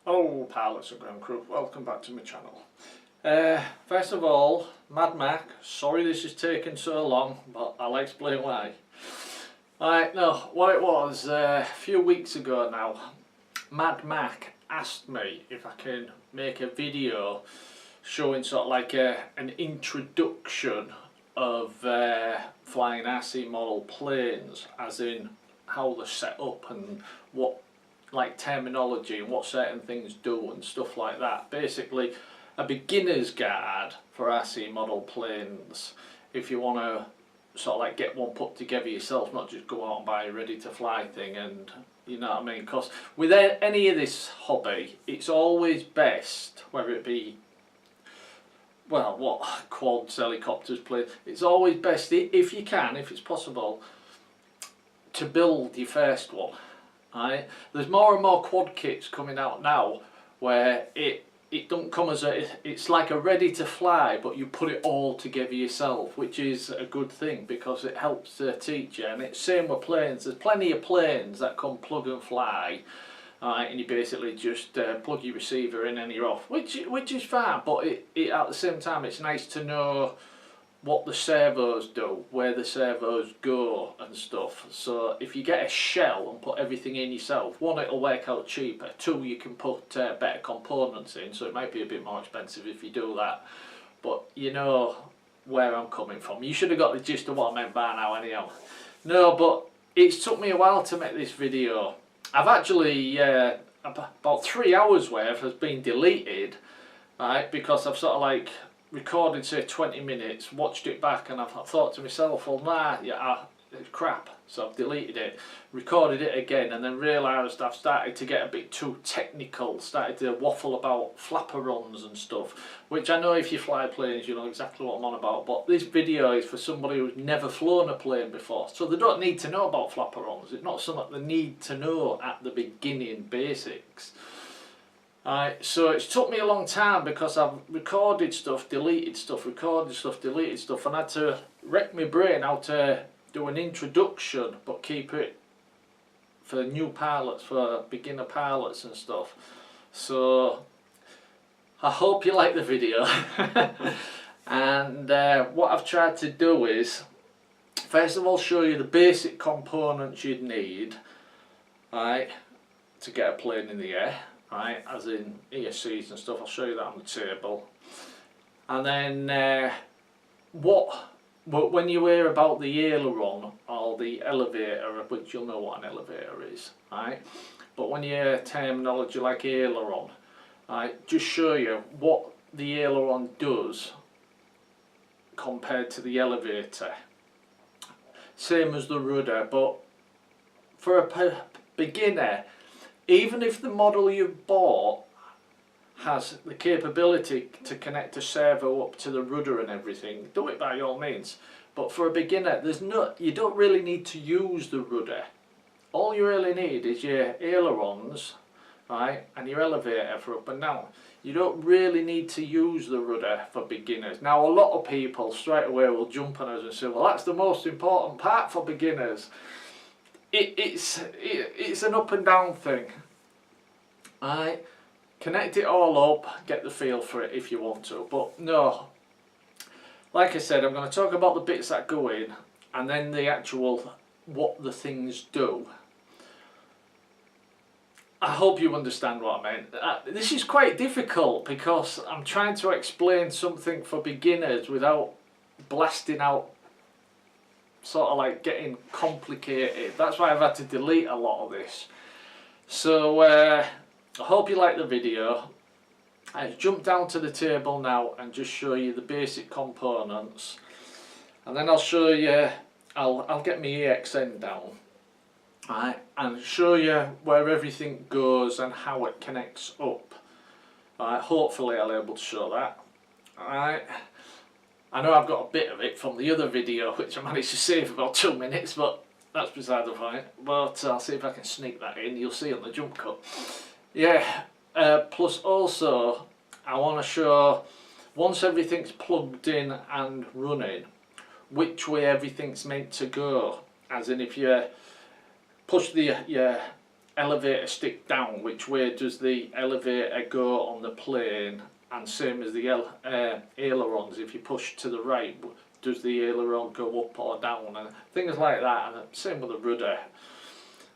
Hello pilots and ground crew, welcome back to my channel. First of all, Mad Marc, sorry this is taking so long, but I'll explain why. Alright, no, what it was, a few weeks ago now, Mad Marc asked me if I can make a video showing sort of like an introduction of flying RC model planes, as in how they're set up and what like terminology and what certain things do and stuff like that. Basically a beginner's guide for RC model planes if you want to sort of like get one put together yourself, not just go out and buy a ready to fly thing, and you know what I mean, because with any of this hobby it's always best, whether it be well what quads, helicopters, planes, it's always best if you can, if it's possible, to build your first one. Right. There's more and more quad kits coming out now where it don't come as it's like a ready to fly, but you put it all together yourself, which is a good thing because it helps teach you. And it's same with planes. There's plenty of planes that come plug and fly, and you basically just plug your receiver in and you're off, which is fine. But at the same time, it's nice to know what the servos do, where the servos go and stuff. So if you get a shell and put everything in yourself, one, it'll work out cheaper, two, you can put better components in, so it might be a bit more expensive if you do that, but you know where I'm coming from. You should have got the gist of what I meant by now anyhow. No, but it's took me a while to make this video. I've actually about 3 hours worth has been deleted, right, because I've sort of like recorded say 20 minutes, watched it back, and I've thought to myself, well nah, yeah, it's crap, so I've deleted it, recorded it again, and then realised I've started to get a bit too technical, started to waffle about flapper runs and stuff, which I know if you fly planes you know exactly what I'm on about, but this video is for somebody who's never flown a plane before, so they don't need to know about flapper runs. It's not something they need to know at the beginning basics. So it's took me a long time because I've recorded stuff, deleted stuff, recorded stuff, deleted stuff, and I had to wreck my brain how to do an introduction but keep it for new pilots, for beginner pilots and stuff. So I hope you like the video. And what I've tried to do is first of all show you the basic components you'd need, right, to get a plane in the air. Right, as in ESCs and stuff. I'll show you that on the table. And then when you hear about the aileron or the elevator, which you'll know what an elevator is, right, but when you hear terminology like aileron, right, just show you what the aileron does compared to the elevator. Same as the rudder, but for a beginner, even if the model you've bought has the capability to connect a servo up to the rudder and everything, do it by all means. But for a beginner, you don't really need to use the rudder. All you really need is your ailerons, right, and your elevator for up and down. You don't really need to use the rudder for beginners. Now a lot of people straight away will jump on us and say, well that's the most important part for beginners. It's an up and down thing. Alright, connect it all up, get the feel for it if you want to, but no, like I said, I'm going to talk about the bits that go in and then the actual what the things do. I hope you understand what I meant. This is quite difficult because I'm trying to explain something for beginners without blasting out, sort of like getting complicated. That's why I've had to delete a lot of this. So I hope you like the video. I'll jump down to the table now and just show you the basic components, and then I'll show you, I'll get my AXN down, right, and show you where everything goes and how it connects up. Right, hopefully I'll be able to show that. Alright, I know I've got a bit of it from the other video which I managed to save about 2 minutes, but that's beside the point. But I'll see if I can sneak that in, you'll see on the jump cut. Yeah, plus also I want to show, once everything's plugged in and running, which way everything's meant to go. As in if you push your elevator stick down, which way does the elevator go on the plane, and same as the ailerons, if you push to the right, does the aileron go up or down, and things like that, and same with the rudder.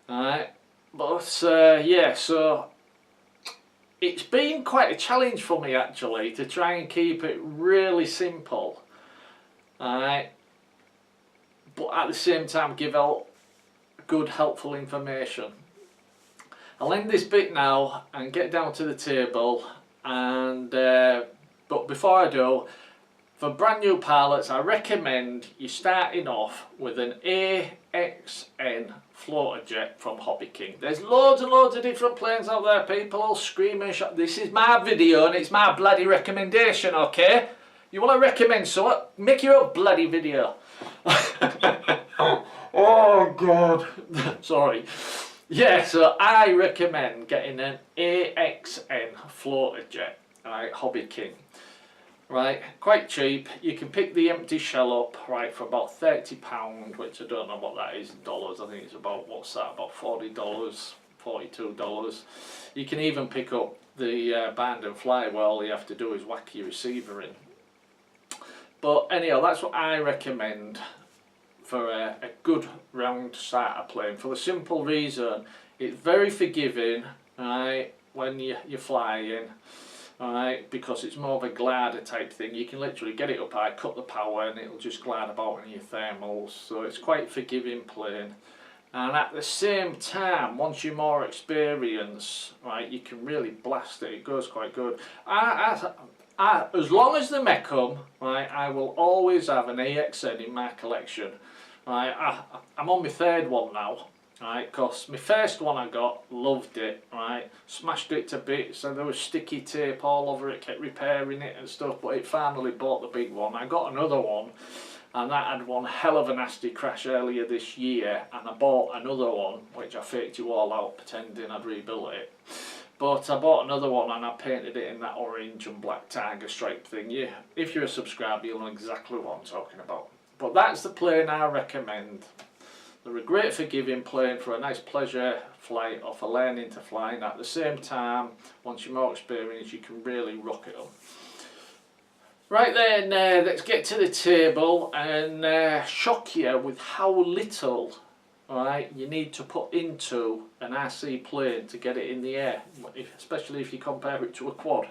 Alright, but yeah, so it's been quite a challenge for me actually to try and keep it really simple, alright, but at the same time give out good helpful information. I'll end this bit now and get down to the table, and but before I do, for brand new pilots I recommend you starting off with an AXN Floater-Jet from Hobby King. There's loads and loads of different planes out there, people all screaming and shouting. This is my video and it's my bloody recommendation, okay? You want to recommend something? Make your own bloody video. Oh God. Sorry. Yeah, so I recommend getting an AXN Floater-Jet, right, Hobby King. Right, quite cheap. You can pick the empty shell up, right, for about £30, which I don't know what that is in dollars. I think it's about, what's that, about $40, $42. You can even pick up the band and fly where all you have to do is whack your receiver in. But anyhow, that's what I recommend for a good round starter plane, for the simple reason it's very forgiving, right, when you're flying. Alright, because it's more of a glider type thing. You can literally get it up high, cut the power, and it'll just glide about in your thermals. So it's quite a forgiving plane. And at the same time, once you're more experienced, right, you can really blast it. It goes quite good. As long as the mech come, right, I will always have an AXN in my collection. Right, I'm on my third one now. Right, because my first one I got, loved it, right, smashed it to bits, and there was sticky tape all over it, kept repairing it and stuff, but it finally bought the big one. I got another one, and that had one hell of a nasty crash earlier this year, and I bought another one, which I faked you all out pretending I'd rebuilt it. But I bought another one and I painted it in that orange and black tiger stripe thing. Yeah, if you're a subscriber, you'll know exactly what I'm talking about. But that's the plane I recommend. They're a great forgiving plane for a nice pleasure flight or for learning to fly, and at the same time, once you're more experienced, you can really rock it up. Right then, let's get to the table and shock you with how little, right, you need to put into an RC plane to get it in the air, especially if you compare it to a quad.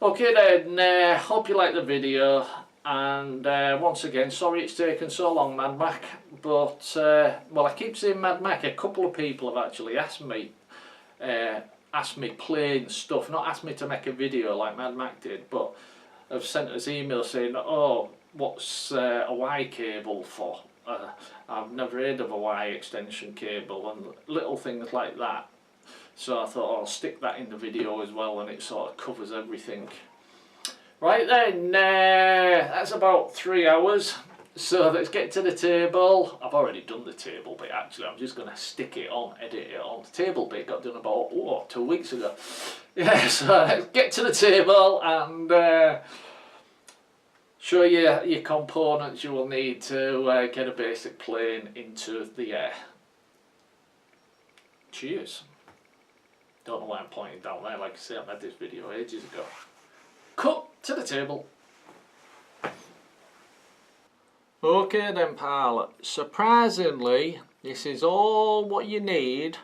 Okay then, hope you like the video. And once again, sorry it's taken so long, Mad Mac, but well, I keep saying Mad Mac. A couple of people have actually asked me plane stuff, not asked me to make a video like Mad Mac did, but have sent us emails saying, oh, what's a Y cable for? I've never heard of a Y extension cable, and little things like that. So I thought, I'll stick that in the video as well, and it sort of covers everything. Right then, that's about 3 hours, so let's get to the table. I've already done the table bit actually, I'm just going to stick it on, edit it on. The table bit got done about 2 weeks ago. Yeah, so let's get to the table and show you your components you will need to get a basic plane into the air. Cheers. Don't know why I'm pointing down there, like I say, I made this video ages ago. Cut to the table. Okay then, pilot, surprisingly this is all what you need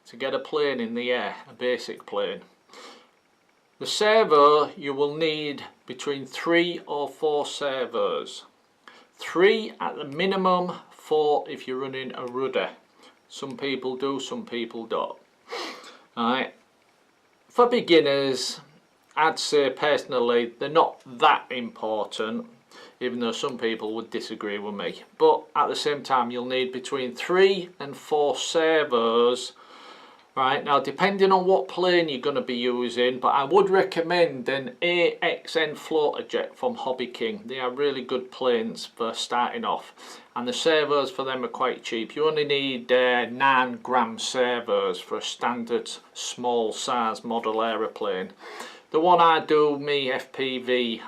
to get a plane in the air, a basic plane. The servo, you will need between 3 or 4 servos. 3 at the minimum, 4 if you're running a rudder. Some people do, some people don't. Alright, for beginners I'd say personally they're not that important, even though some people would disagree with me, but at the same time you'll need between 3 and 4 servos. Right, now depending on what plane you're going to be using, but I would recommend an AXN Floater-Jet from Hobby King. They are really good planes for starting off, and the servos for them are quite cheap. You only need 9-gram servos for a standard small size model aeroplane. The one I do me FPV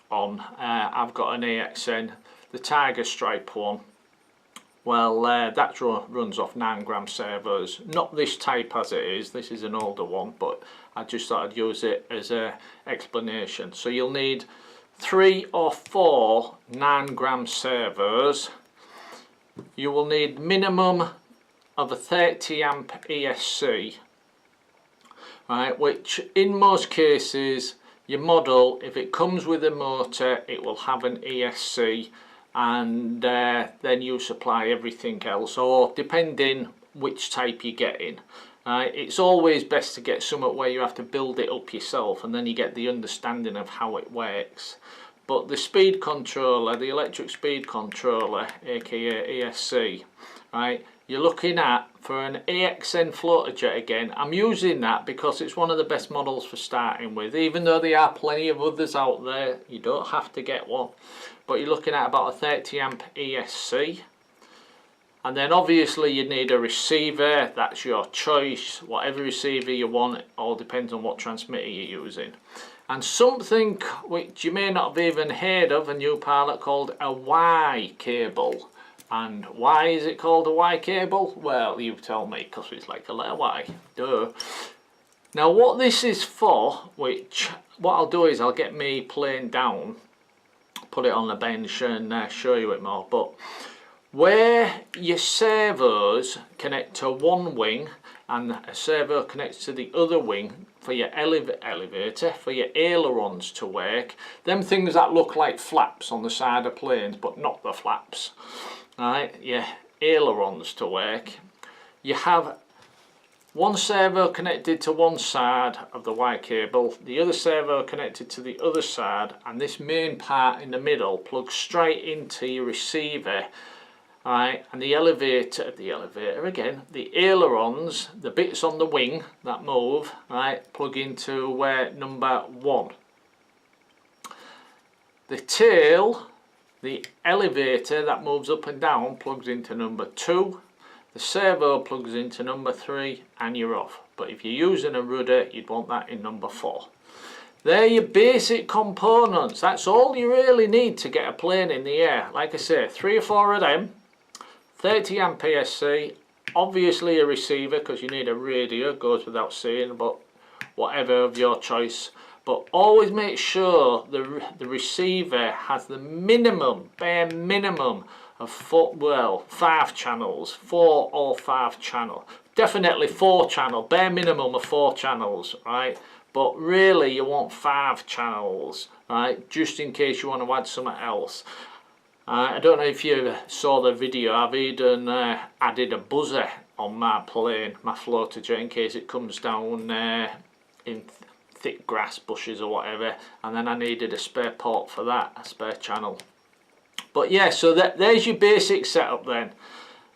on, I've got an AXN, the Tiger Stripe one, well that runs off 9 gram servos, not this type as it is, this is an older one, but I just thought I'd use it as a explanation. So you'll need 3 or 4 9 gram servos. You will need minimum of a 30 amp ESC, right, which in most cases your model, if it comes with a motor, it will have an ESC, and then you supply everything else, or depending which type you're getting. It's always best to get something where you have to build it up yourself, and then you get the understanding of how it works. But the speed controller, the electric speed controller, aka ESC, right, you're looking at, for an AXN Floater-Jet, again, I'm using that because it's one of the best models for starting with. Even though there are plenty of others out there, you don't have to get one. But you're looking at about a 30 amp ESC. And then obviously you need a receiver, that's your choice, whatever receiver you want, it all depends on what transmitter you're using. And something which you may not have even heard of, a new pilot, called a Y cable. And why is it called a Y cable? Well, you tell me, because it's like a letter Y, duh. Now what this is for, which, what I'll do is I'll get me plane down, put it on the bench and show you it more, but where your servos connect to one wing and a servo connects to the other wing for your elevator, for your ailerons to work, them things that look like flaps on the side of planes but not the flaps, right, your ailerons to work, you have one servo connected to one side of the Y cable, the other servo connected to the other side, and this main part in the middle plugs straight into your receiver. Right, and the elevator again, the ailerons, the bits on the wing that move, right, plug into number 1. The tail, the elevator that moves up and down, plugs into number 2. The servo plugs into number 3, and you're off. But if you're using a rudder, you'd want that in number 4. They're your basic components. That's all you really need to get a plane in the air. Like I say, 3 or 4 of them. 30 amp ESC, obviously a receiver because you need a radio, goes without saying, but whatever of your choice. But always make sure the receiver has the minimum, bare minimum of 5 channels, 4 or 5 channel. Definitely 4 channel, bare minimum of 4 channels, right? But really you want 5 channels, right? Just in case you want to add something else. I don't know if you saw the video, I've even added a buzzer on my plane, my Floater-Jet, in case it comes down in thick grass bushes or whatever, and then I needed a spare port for that, a spare channel. But yeah, so there's your basic setup then.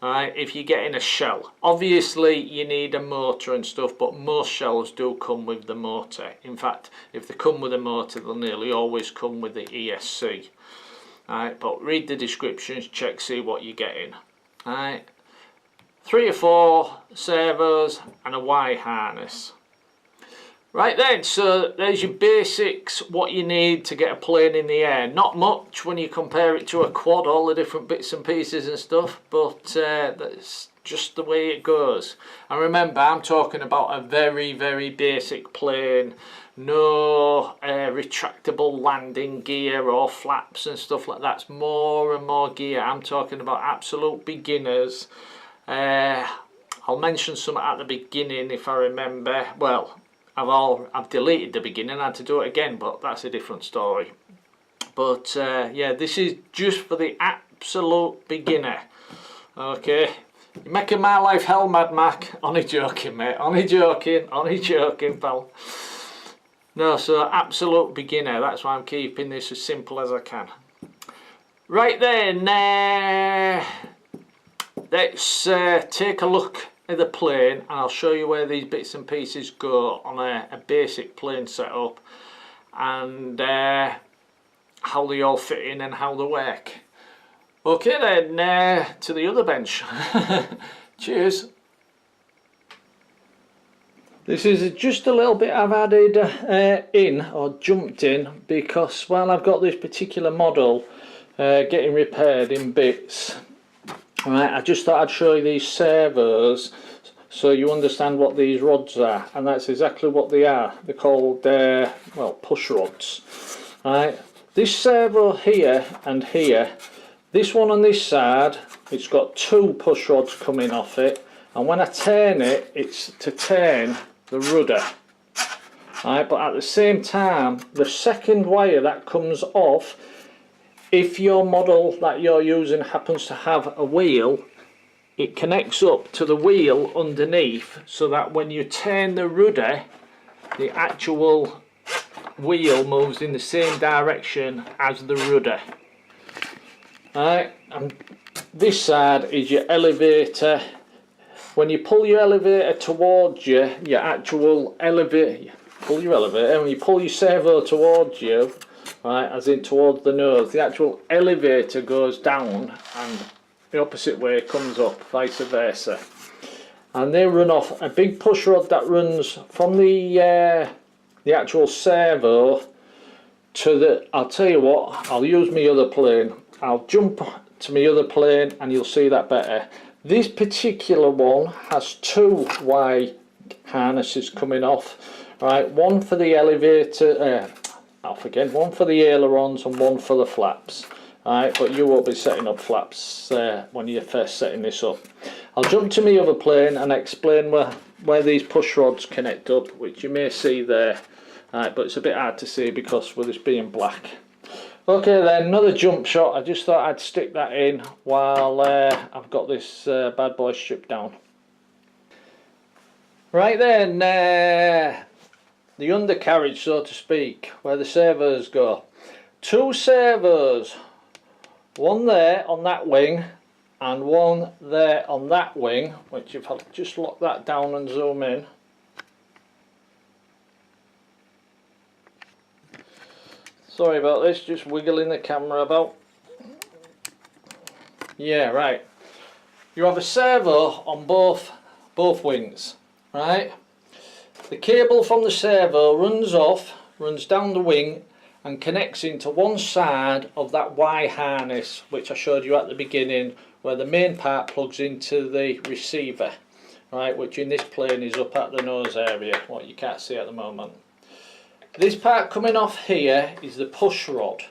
Alright, if you're getting a shell, obviously you need a motor and stuff, but most shells do come with the motor. In fact, if they come with a motor, they'll nearly always come with the ESC. Alright, but read the descriptions, check, see what you're getting. Alright, 3 or 4 servos and a Y harness. Right then, so there's your basics, what you need to get a plane in the air. Not much when you compare it to a quad, all the different bits and pieces and stuff, but that's just the way it goes. And remember, I'm talking about a very, very basic plane. No retractable landing gear or flaps and stuff like that. It's more and more gear. I'm talking about absolute beginners. I'll mention some at the beginning if I remember. Well, I've deleted the beginning, I had to do it again, but that's a different story. But yeah, this is just for the absolute beginner. Okay, you're making my life hell, Mad Mac. Only joking, mate. Only joking, pal. No, so absolute beginner. That's why I'm keeping this as simple as I can. Right then, let's take a look at the plane, and I'll show you where these bits and pieces go on a basic plane setup, and how they all fit in and how they work. Okay then, to the other bench. Cheers. This is just a little bit I've added in, or jumped in, because while I've got this particular model getting repaired in bits, Right, I just thought I'd show you these servos so you understand what these rods are, and that's exactly what they are. They're called well, push rods. Right, this servo here and here, this one on this side, it's got two push rods coming off it, and when I turn it, it's to turn the rudder. Right, but at the same time, the second wire that comes off, if your model that you're using happens to have a wheel, it connects up to the wheel underneath, so that when you turn the rudder, the actual wheel moves in the same direction as the rudder. Right, and this side is your elevator. When you pull your elevator towards you, your actual elevator, when you pull your servo towards you, right, as in towards the nose, the actual elevator goes down and the opposite way comes up, vice versa. And they run off a big push rod that runs from the actual servo to the, I'll tell you what, I'll use my other plane. I'll jump to my other plane and you'll see that better. This particular one has two Y harnesses coming off, right, one for the elevator, one for the ailerons and one for the flaps. Right, but you won't be setting up flaps when you're first setting this up. I'll jump to my other plane and explain where these push rods connect up, which you may see there. Right, but it's a bit hard to see because with this being black. Okay then, another jump shot. I just thought I'd stick that in while I've got this bad boy stripped down. Right then, the undercarriage, so to speak, where the servos go. Two servos, one there on that wing and one there on that wing, which if I just lock that down and zoom in. Sorry about this, just wiggling the camera about. Yeah, right. You have a servo on both wings, right? The cable from the servo runs down the wing and connects into one side of that Y harness, which I showed you at the beginning, where the main part plugs into the receiver, right, which in this plane is up at the nose area, what you can't see at the moment. This part coming off here is the push rod,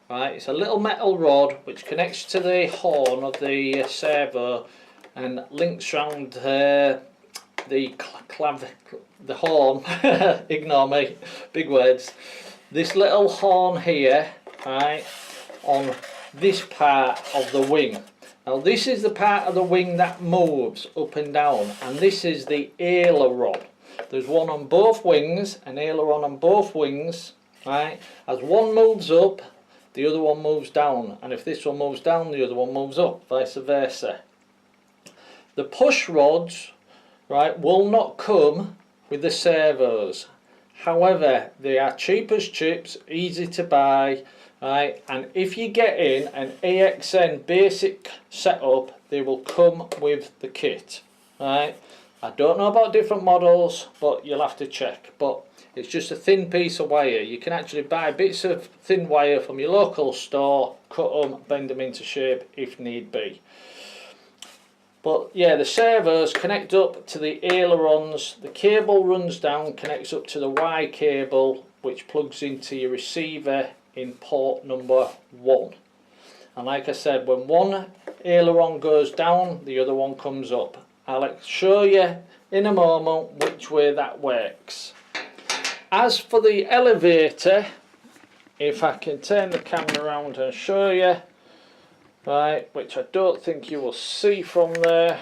right? It's a little metal rod which connects to the horn of the servo and links round the horn. Ignore me, big words. This little horn here, right, on this part of the wing. Now this is the part of the wing that moves up and down, and this is the aileron. There's one on both wings, an aileron on both wings, right? As one moves up, the other one moves down, and if this one moves down, the other one moves up, vice versa. The push rods, right, will not come with the servos. However, they are cheap as chips, easy to buy, right? And if you get in an AXN basic setup, they will come with the kit, right? I don't know about different models, but you'll have to check. But it's just a thin piece of wire. You can actually buy bits of thin wire from your local store, cut them, bend them into shape if need be. But yeah, the servos connect up to the ailerons, the cable runs down, connects up to the Y cable, which plugs into your receiver in port number 1. And like I said, when one aileron goes down, the other one comes up. I'll show you in a moment which way that works. As for the elevator, if I can turn the camera around and show you, right, which I don't think you will see from there.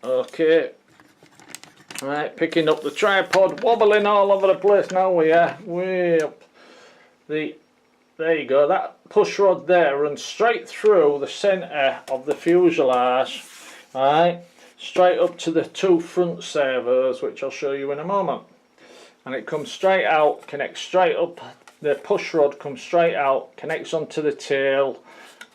Okay, right, picking up the tripod, wobbling all over the place now. We are way up. There you go, that push rod there runs straight through the centre of the fuselage, right, straight up to the two front servos, which I'll show you in a moment. And it comes straight out, connects straight up, the push rod comes straight out, connects onto the tail,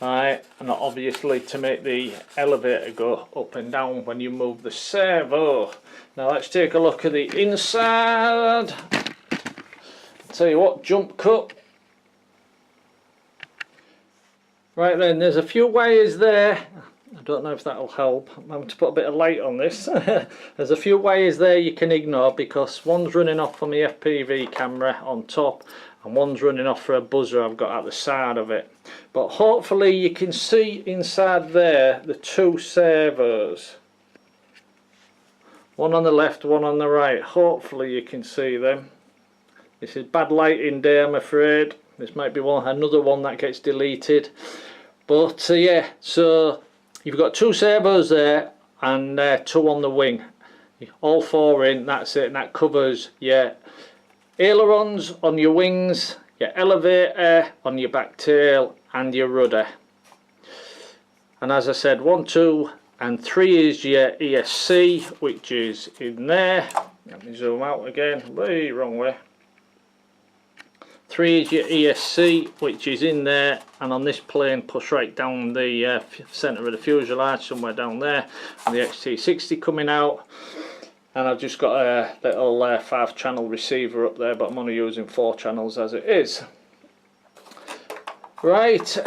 right, and obviously to make the elevator go up and down when you move the servo. Now let's take a look at the inside. I'll tell you what, jump cut. Right then, there's a few wires there. I don't know if that'll help. I'm having to put a bit of light on this. There's a few wires there you can ignore because one's running off from the FPV camera on top and one's running off for a buzzer I've got at the side of it. But hopefully you can see inside there the two servos. One on the left, one on the right. Hopefully you can see them. This is bad lighting day, I'm afraid. This might be another one that gets deleted. But yeah, so you've got two servos there and two on the wing. All four in, that's it, and that covers your ailerons on your wings, your elevator on your back tail and your rudder. And as I said, 1, 2 and 3 is your ESC, which is in there. Let me zoom out again, way wrong way. 3 is your ESC, which is in there, and on this plane push right down the centre of the fuselage, somewhere down there, and the XT60 coming out. And I've just got a little 5-channel receiver up there, but I'm only using 4 channels as it is. Right,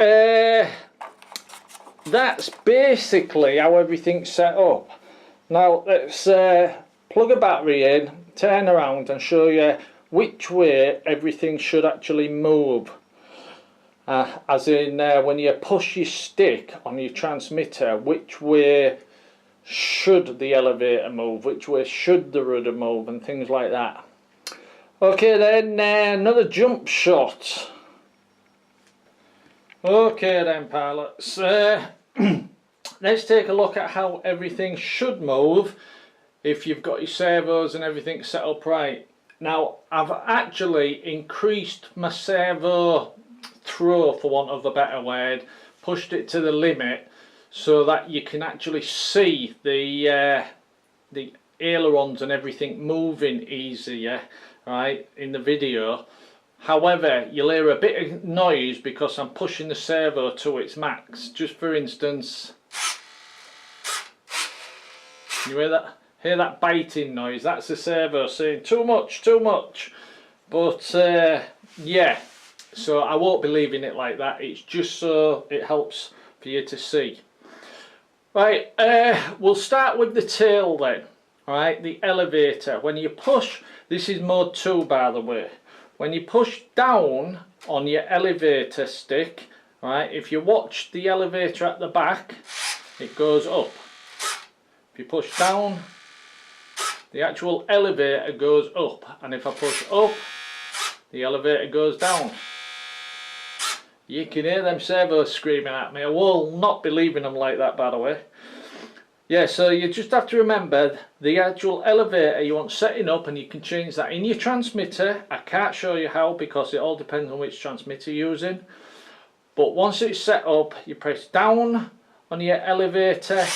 that's basically how everything's set up. Now let's plug a battery in, turn around and show you which way everything should actually move. As in when you push your stick on your transmitter, which way should the elevator move, which way should the rudder move, and things like that. Okay then, another jump shot. Okay then pilots, let's take a look at how everything should move if you've got your servos and everything set up right. Now I've actually increased my servo throw, for want of a better word, pushed it to the limit so that you can actually see the ailerons and everything moving easier, right, in the video. Hehowever, you'll hear a bit of noise because I'm pushing the servo to its max. Just for instance, you hear that biting noise? That's the servo saying too much, too much. But yeah, so I won't be leaving it like that. It's just so it helps for you to see. Right, we'll start with the tail then. Right, the elevator. When you push, this is mode 2 by the way. When you push down on your elevator stick, right, if you watch the elevator at the back, it goes up. If you push down, the actual elevator goes up, and if I push up, the elevator goes down. You can hear them servos screaming at me. I will not be leaving them like that, by the way. Yeah, so you just have to remember the actual elevator you want setting up, and you can change that in your transmitter. I can't show you how because it all depends on which transmitter you're using. But once it's set up, you press down on your elevator,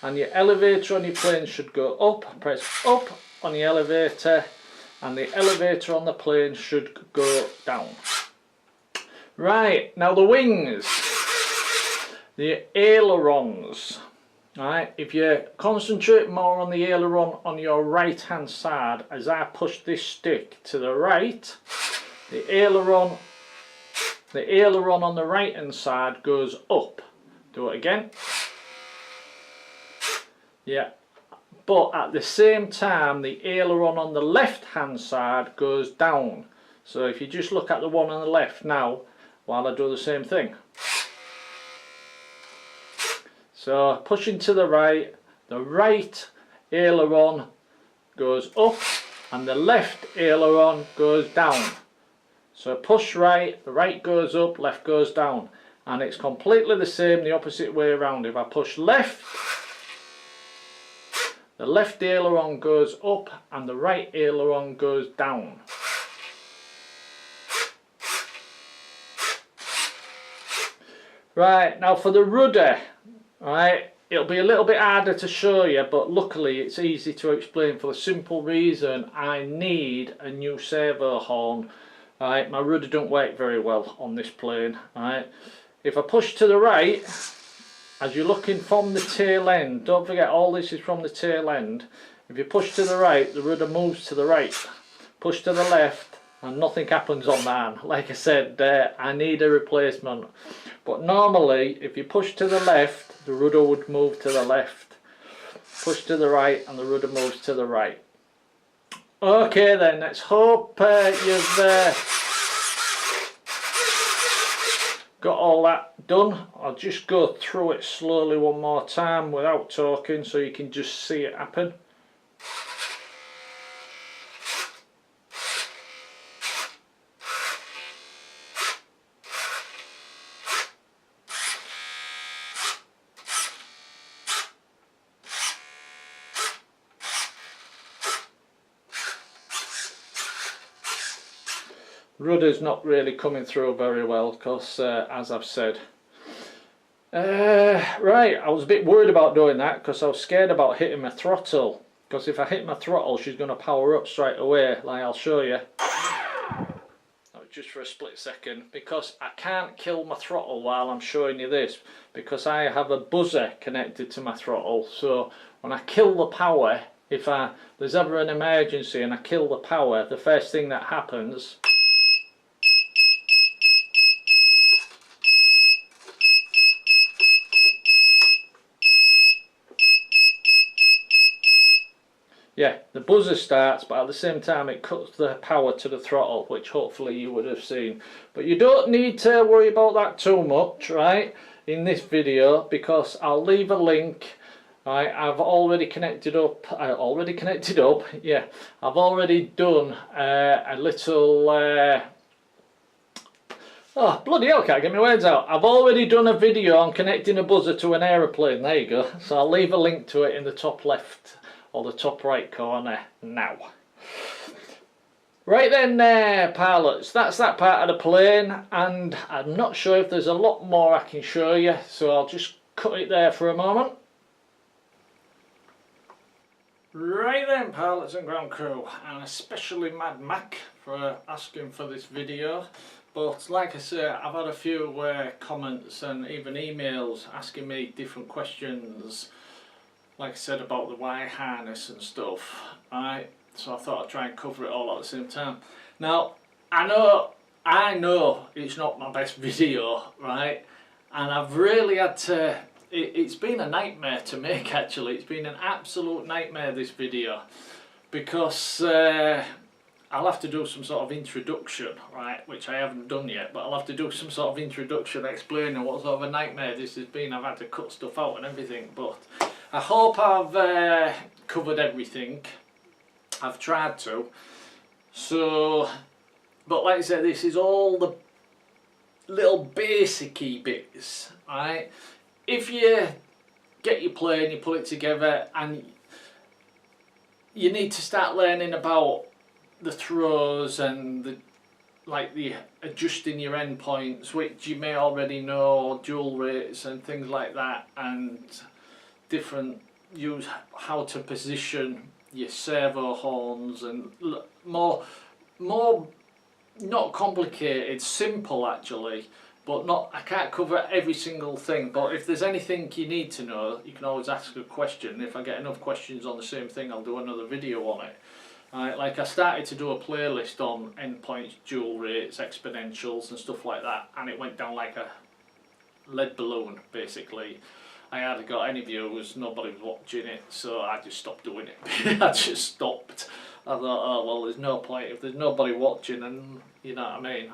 and your elevator on your plane should go up. Press up on the elevator, and the elevator on the plane should go down. Right, now the wings, the ailerons. Right, if you concentrate more on the aileron on your right hand side, as I push this stick to the right, the aileron on the right hand side goes up. Do it again. Yeah, but at the same time the aileron on the left hand side goes down. So if you just look at the one on the left now while I do the same thing. So pushing to the right aileron goes up and the left aileron goes down. So push right, the right goes up, left goes down, and it's completely the same the opposite way around. If I push left, the left aileron goes up and the right aileron goes down. Right, now for the rudder, right, it'll be a little bit harder to show you, but luckily it's easy to explain for the simple reason I need a new servo horn. Right, my rudder don't work very well on this plane. Right, if I push to the right, as you're looking from the tail end, don't forget all this is from the tail end. If you push to the right, the rudder moves to the right. Push to the left, and nothing happens on mine. Like I said, I need a replacement. But normally, if you push to the left, the rudder would move to the left. Push to the right, and the rudder moves to the right. Okay then, let's hope you've got all that done. I'll just go through it slowly one more time without talking so you can just see it happen. Rudder's not really coming through very well because as I've said. Right, I was a bit worried about doing that because I was scared about hitting my throttle, because if I hit my throttle she's going to power up straight away, like I'll show you. Just for a split second, because I can't kill my throttle while I'm showing you this, because I have a buzzer connected to my throttle. So when I kill the power, if there's ever an emergency and I kill the power, the first thing that happens the buzzer starts, but at the same time it cuts the power to the throttle, which hopefully you would have seen. But you don't need to worry about that too much, right, in this video, because I'll leave a link. Right, I've already connected up, I've already done a little, oh bloody hell, can't get my words out. I've already done a video on connecting a buzzer to an aeroplane, there you go. So I'll leave a link to it in the top left or the top right corner now. Right then, pilots, that's that part of the plane, and I'm not sure if there's a lot more I can show you, so I'll just cut it there for a moment. Right then, pilots and ground crew, and especially Mad Mac for asking for this video. But like I say, I've had a few comments and even emails asking me different questions, like I said, about the wire harness and stuff. Right, so I thought I'd try and cover it all at the same time. Now, I know it's not my best video, right, and I've really had to, it's been a nightmare to make actually. It's been an absolute nightmare, this video, because I'll have to do some sort of introduction, right, which I haven't done yet, but I'll have to do some sort of introduction explaining what sort of a nightmare this has been. I've had to cut stuff out and everything, but I hope I've covered everything. I've tried to. So, but like I said, this is all the little basic-y bits, right? If you get your plane, you put it together, and you need to start learning about the throws and the adjusting your endpoints, which you may already know, dual rates and things like that, and different how to position your servo horns, and more not complicated, simple actually, but not, I can't cover every single thing. But if there's anything you need to know, you can always ask a question. If I get enough questions on the same thing, I'll do another video on it. Like I started to do a playlist on endpoints, dual rates, exponentials and stuff like that, and it went down like a lead balloon basically. I hardly got any views, nobody was watching it, so I just stopped doing it. I just stopped. I thought, oh well, there's no point if there's nobody watching, and you know what I mean,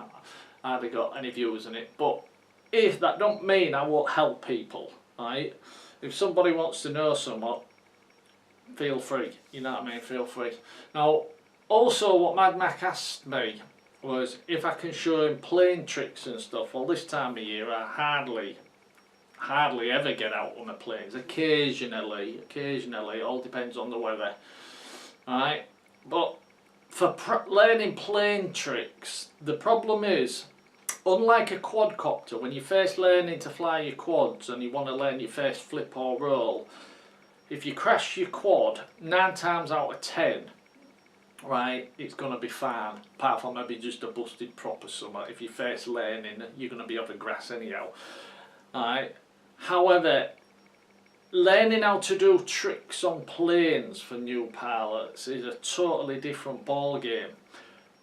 I hardly got any views in it. But if that don't mean I won't help people, right? If somebody wants to know something, feel free, you know what I mean, feel free. Now, also what Mad Mac asked me was if I can show him plane tricks and stuff. Well, this time of year I hardly ever get out on the planes. Occasionally, it all depends on the weather. Alright, but for learning plane tricks, the problem is, unlike a quadcopter, when you're first learning to fly your quads and you want to learn your first flip or roll, if you crash your quad, 9 times out of 10, right, it's going to be fine, apart from maybe just a busted prop or something. If you're first learning, you're going to be over grass anyhow. Alright, however, learning how to do tricks on planes for new pilots is a totally different ball game.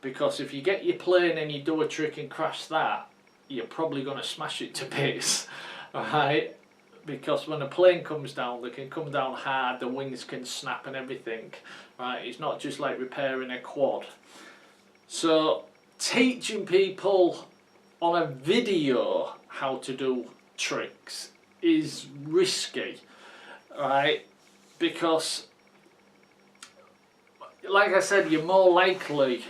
because if you get your plane and you do a trick and crash that, you're probably going to smash it to bits, right? Because when a plane comes down, they can come down hard, the wings can snap and everything, right? It's not just like repairing a quad. So teaching people on a video how to do tricks is risky, right? Because like I said, you're more likely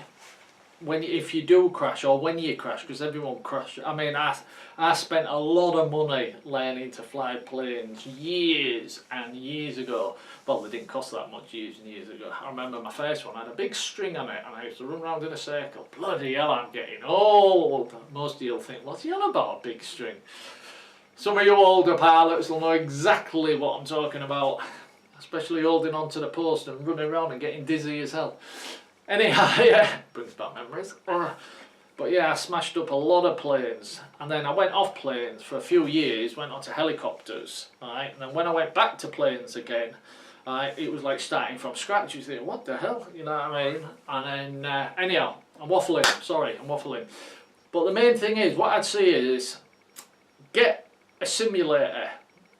if you do crash, or when you crash, because everyone crashes. I mean, I spent a lot of money learning to fly planes years and years ago. Well, they didn't cost that much years and years ago. I remember my first one had a big string on it and I used to run around in a circle. Bloody hell, I'm getting old. Most of you'll think, what's he on about, a big string? Some of you older pilots will know exactly what I'm talking about, especially holding onto the post and running around and getting dizzy as hell. Anyhow, yeah, brings back memories. But yeah, I smashed up a lot of planes, and then I went off planes for a few years, went on to helicopters, right? And then when I went back to planes again, it was like starting from scratch. You think, what the hell, you know what I mean? And then, anyhow, I'm waffling, sorry, I'm waffling. But the main thing is, what I'd say is, get a simulator,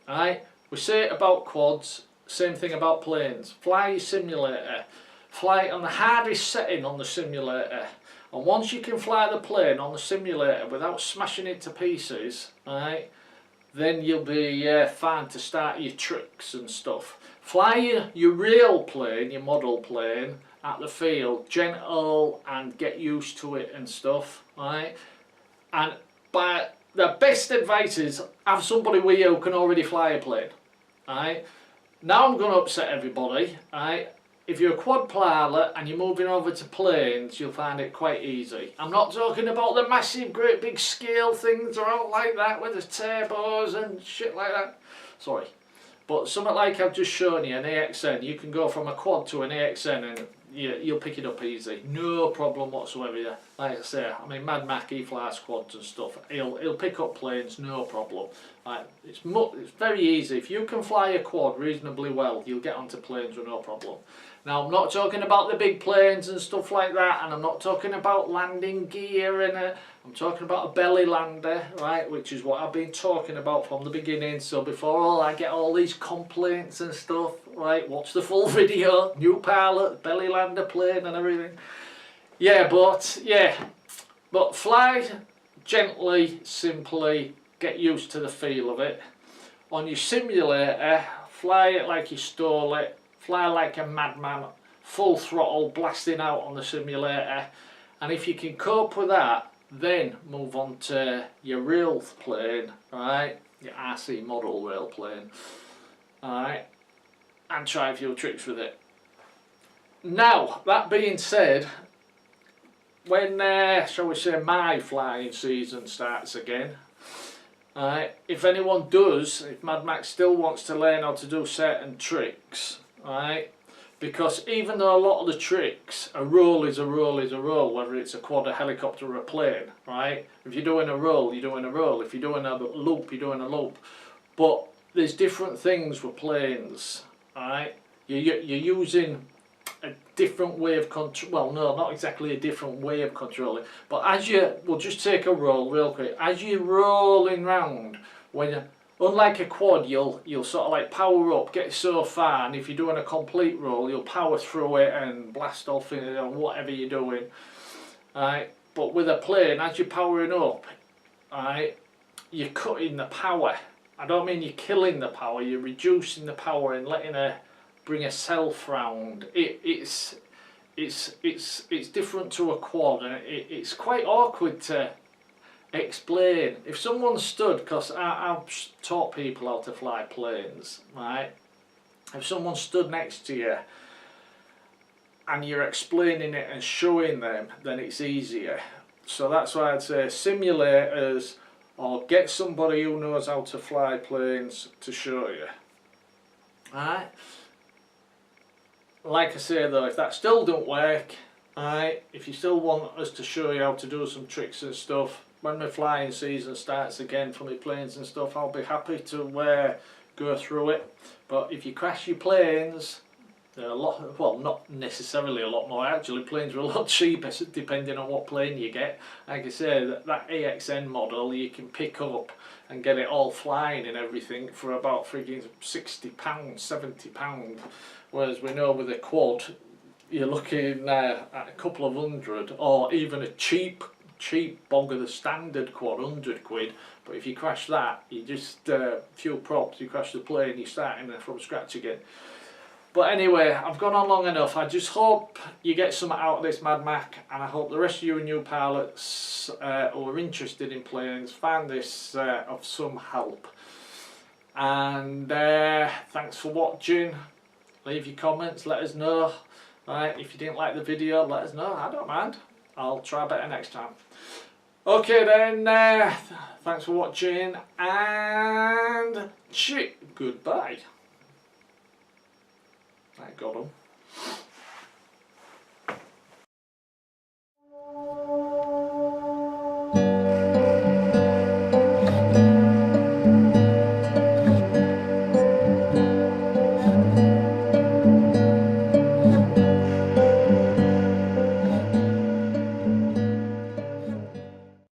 right? We say it about quads, same thing about planes. Fly your simulator. Fly it on the hardest setting on the simulator, and once you can fly the plane on the simulator without smashing it to pieces, right, then you'll be fine to start your tricks and stuff. Fly your real plane, your model plane, at the field, gentle and get used to it and stuff, right? And the best advice is have somebody with you who can already fly a plane, right? Now I'm going to upset everybody, right? If you're a quad pilot and you're moving over to planes, you'll find it quite easy. I'm not talking about the massive, great big scale things or out like that with the turbos and shit like that. Sorry. But something like I've just shown you, an AXN, you can go from a quad to an AXN and you'll pick it up easy. No problem whatsoever. Yeah. Like I say, I mean, Mad Marc, he flies quads and stuff. He'll pick up planes, no problem. Right. It's very easy. If you can fly a quad reasonably well, you'll get onto planes with no problem. Now, I'm not talking about the big planes and stuff like that, and I'm not talking about landing gear and I'm talking about a belly lander, right, which is what I've been talking about from the beginning. So before I get all these complaints and stuff, right, watch the full video, new pilot, belly lander plane and everything. Yeah, but fly gently, simply, get used to the feel of it. On your simulator, fly it like you stole it. Fly like a madman, full throttle, blasting out on the simulator, and if you can cope with that, then move on to your real plane, right? Your RC model rail plane, alright, and try a few tricks with it. Now, that being said, when, shall we say, my flying season starts again, if anyone does, if Mad Marc still wants to learn how to do certain tricks, right, because even though a lot of the tricks, a roll is a roll is a roll, whether it's a quad, a helicopter or a plane, right? If you're doing a roll, you're doing a roll. If you're doing a loop, you're doing a loop. But there's different things with planes, right? You're using a different way of control. Well, no, not exactly a different way of controlling, but we'll just take a roll real quick. As you're rolling round, unlike a quad, you'll sort of like power up, get so far, and if you're doing a complete roll, you'll power through it and blast off in it or whatever you're doing. Right? But with a plane, as you're powering up, right, you're cutting the power. I don't mean you're killing the power, you're reducing the power and letting her bring herself round. It's different to a quad, and it's quite awkward to explain. If someone stood, because I've taught people how to fly planes, right? If someone stood next to you and you're explaining it and showing them, then it's easier. So that's why I'd say simulators, or get somebody who knows how to fly planes to show you. Alright? Like I say though, if that still don't work, alright, if you still want us to show you how to do some tricks and stuff, when my flying season starts again for my planes and stuff, I'll be happy to go through it. But if you crash your planes, a lot, well, not necessarily a lot more, actually planes are a lot cheaper depending on what plane you get. Like I say, that AXN model you can pick up and get it all flying and everything for about frigging £60, £70, whereas we know with a quad you're looking at a couple of hundred, or even a cheap bog of the standard quad, 100 quid. But if you crash that, you just few props, you crash the plane, you're starting from scratch again. But anyway, I've gone on long enough. I just hope you get something out of this, Mad Mac, and I hope the rest of you new pilots who are interested in planes find this of some help. And thanks for watching. Leave your comments, let us know. Right, if you didn't like the video, let us know. I don't mind. I'll try better next time. Okay then, thanks for watching, and goodbye. I got 'em.